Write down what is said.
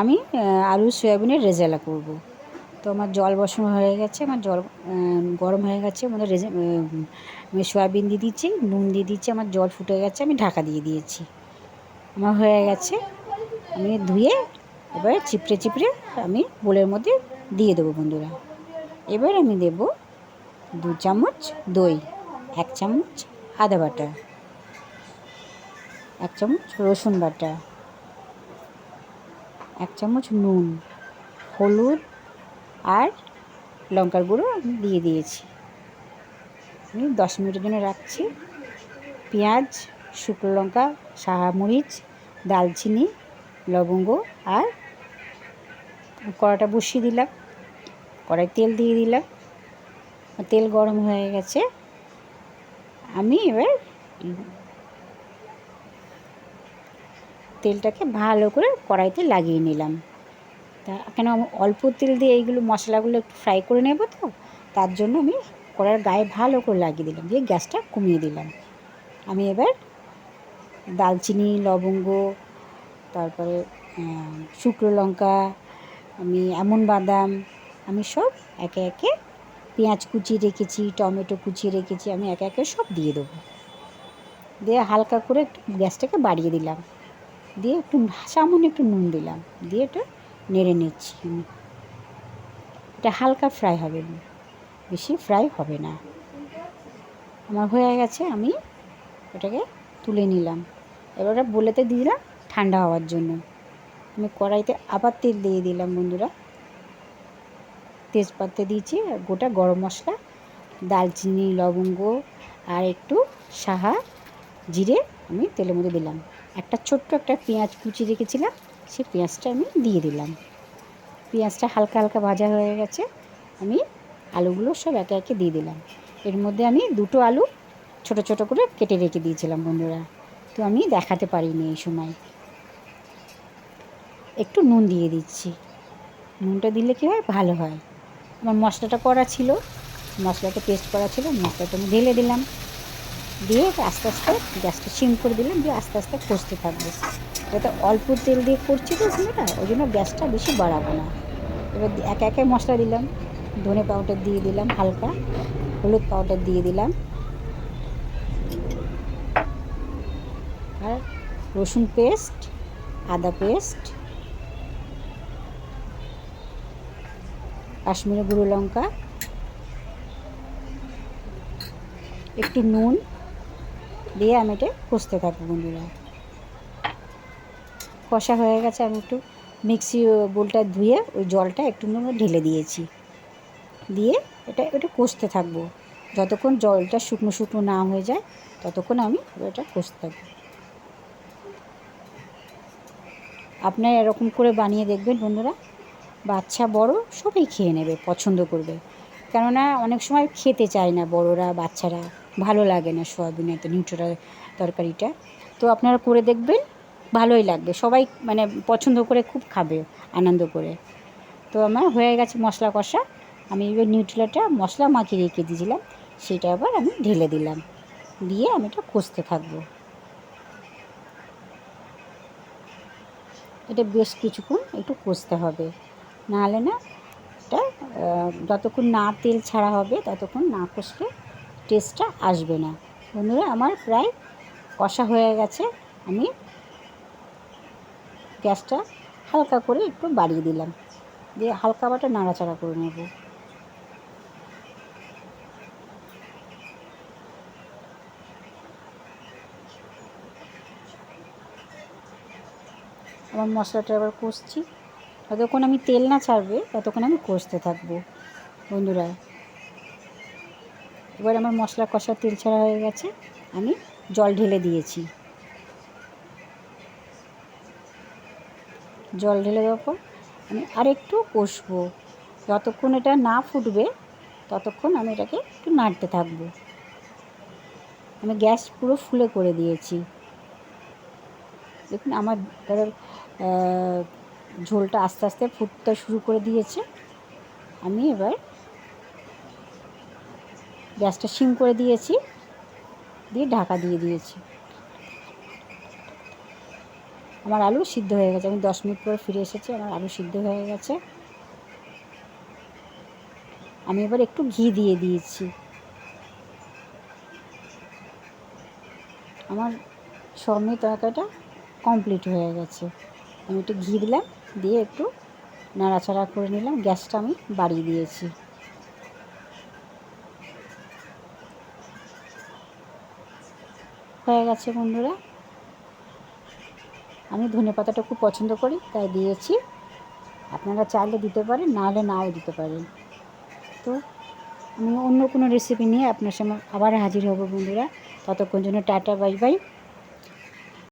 আমি আলু সয়াবিনের রেজালা করব। তো আমার জল বসানো হয়ে গেছে, আমার জল গরম হয়ে গেছে, আমাদের আমি সয়াবিন দিয়ে দিচ্ছি, নুন দিয়ে দিচ্ছি, আমার জল ফুটে গেছে, আমি ঢাকা দিয়ে দিয়েছি। আমার হয়ে গেছে, আমি ধুয়ে এবার চিপড়ে চিপড়ে আমি বোলের মধ্যে দিয়ে দেবো বন্ধুরা। এবার আমি দেব 2 চামচ দই, 1 চামচ আদা বাটা, 1 চামচ রসুন বাটা, 1 চামচ নুন, হলুদ আর লঙ্কার গুঁড়ো আমি দিয়ে দিয়েছি। আমি 10 মিনিটের জন্য রাখছি। পেঁয়াজ, শুকনো লঙ্কা, সাদা মরিচ, দালচিনি, লবঙ্গ আর কড়াটা বসিয়ে দিলাম। কড়াই তেল দিয়ে দিলাম, তেল গরম হয়ে গেছে। আমি এবার তেলটাকে ভালো করে কড়াইতে লাগিয়ে নিলাম। তা কেন অল্প তেল দিয়ে এইগুলো মশলাগুলো একটু ফ্রাই করে নেব, তো তার জন্য আমি কড়াইয়ের গায়ে ভালো করে লাগিয়ে দিলাম, দিয়ে গ্যাসটা কমিয়ে দিলাম। আমি এবার দালচিনি, লবঙ্গ, তারপরে শুকনো লঙ্কা, আমি আমন্ড বাদাম, আমি সব একে একে, পেঁয়াজ কুচিয়ে রেখেছি, টমেটো কুচিয়ে রেখেছি, আমি একে একে সব দিয়ে দেবো। দিয়ে হালকা করে একটু গ্যাসটাকে বাড়িয়ে দিলাম, দিয়ে একটু সামান্য একটু নুন দিলাম, দিয়ে একটু নেড়ে নিচ্ছি। এটা হালকা ফ্রাই হবে, বেশি ফ্রাই হবে না। আমার হয়ে গেছে, আমি ওটাকে তুলে নিলাম। এবার ওটা বলেতে দিলাম ঠান্ডা হওয়ার জন্য। আমি কড়াইতে আবার তেল দিয়ে দিলাম বন্ধুরা, তেজপাতা দিয়েছি আর গোটা গরম মশলা, দালচিনি, লবঙ্গ আর একটু সাহা জিরে আমি তেলের মধ্যে দিলাম। একটা ছোট্ট একটা পেঁয়াজ কুচি রেখেছিলাম, সেই পেঁয়াজটা আমি দিয়ে দিলাম। পেঁয়াজটা হালকা হালকা ভাজা হয়ে গেছে, আমি আলুগুলো সব একে একে দিয়ে দিলাম। এর মধ্যে আমি 2টো আলু ছোট ছোট করে কেটে রেখে দিয়েছিলাম বন্ধুরা, তো আমি দেখাতে পারিনি এই সময়। একটু নুন দিয়ে দিচ্ছি, নুনটা দিলে কী হয়, ভালো হয়। আমার মশলাটা করা ছিল, মশলাটা পেস্ট করা ছিল, মশলাটা আমি ঢেলে দিলাম, দিয়ে আস্তে আস্তে গ্যাসটা সিম করে দিলাম, দিয়ে আস্তে আস্তে কষতে থাকবো। যাতে অল্প তেল দিয়ে করছি তো বন্ধুরা, ওই জন্য গ্যাসটা বেশি বাড়াবো না। এবার একে একে মশলা দিলাম, ধনে পাউডার দিয়ে দিলাম হালকা, হলুদ পাউডার দিয়ে দিলাম, আর রসুন পেস্ট, আদা পেস্ট, কাশ্মীরি গুঁড়ো লঙ্কা, একটু নুন দিয়ে আমি এটা কষতে থাকবো বন্ধুরা। কষা হয়ে গেছে, আমি একটু মিক্সি বোলটা ধুয়ে ওই জলটা একটু ঢেলে দিয়েছি, দিয়ে এটা কষতে থাকবো যতক্ষণ জলটা শুকনো শুকনো না হয়ে যায়, ততক্ষণ আমি এটা কষতে থাকবো। আপনারা এরকম করে বানিয়ে দেখবেন বন্ধুরা, বাচ্চা বড় সবাই খেয়ে নেবে, পছন্দ করবে। কেননা অনেক সময় খেতে চায় না বড়রা, বাচ্চারা ভালো লাগে না সয়াবিনের নিউট্রেলা তরকারিটা। তো আপনারা করে দেখবেন, ভালোই লাগবে, সবাই মানে পছন্দ করে খুব খাবে আনন্দ করে। তো আমার হয়ে গেছে মশলা কষা, আমি এবার নিউট্রেলাটা মশলা মাখিয়ে রেখে দিয়েছিলাম, সেটা আবার আমি ঢেলে দিলাম, দিয়ে আমি এটা কষতে থাকবো। এটা বেশ কিছুক্ষণ একটু কষতে হবে, নাহলে না এটা যতক্ষণ না তেল ছাড়া হবে ততক্ষণ না কষলে টেস্টটা আসবে না। বন্ধুরা আমার প্রায় কষা হয়ে গেছে, আমি গ্যাসটা হালকা করে একটু বাড়িয়ে দিলাম, দিয়ে হালকা বাটা নাড়াচাড়া করে নেব। আমার মশলাটা এবার কষছি, যতক্ষণ আমি তেল না ছাড়বে ততক্ষণ আমি কষতে থাকবো বন্ধুরা। এবার আমার মশলা কষা তেল ছাড়া হয়ে গেছে, আমি জল ঢেলে দিয়েছি। জল ঢেলে দেওয়ার পর আমি আরেকটু কষবো, যতক্ষণ এটা না ফুটবে ততক্ষণ আমি এটাকে একটু নাড়তে থাকবো। আমি গ্যাস পুরো ফুলে করে দিয়েছি, দেখুন আমার ঝোলটা আস্তে আস্তে ফুটতে শুরু করে দিয়েছে। আমি এবার গ্যাসটা সিম করে দিয়েছি, দিয়ে ঢাকা দিয়ে দিয়েছি। আমার আলু সিদ্ধ হয়ে গেছে। আমি 10 মিনিট পরে ফিরে এসেছি, আমার আলু সিদ্ধ হয়ে গেছে। আমি এবার একটু ঘি দিয়ে দিয়েছি। আমার সবমি তরকারিটা কমপ্লিট হয়ে গেছে। আমি একটু ঘি দিলাম, দিয়ে একটু নাড়াচাড়া করে নিলাম। গ্যাসটা আমি বাড়িয়ে দিয়েছি। হয়ে গেছে বন্ধুরা। আমি ধনেপাতাটা খুব পছন্দ করি তাই দিয়েছি। আপনারা চাইলে দিতে পারেন, নাহলে নাও দিতে পারেন। তো আমি অন্য কোনো রেসিপি নিয়ে আপনার সামনে আবার হাজির হব বন্ধুরা। ততক্ষণ জন্য টাটা, বাই বাই।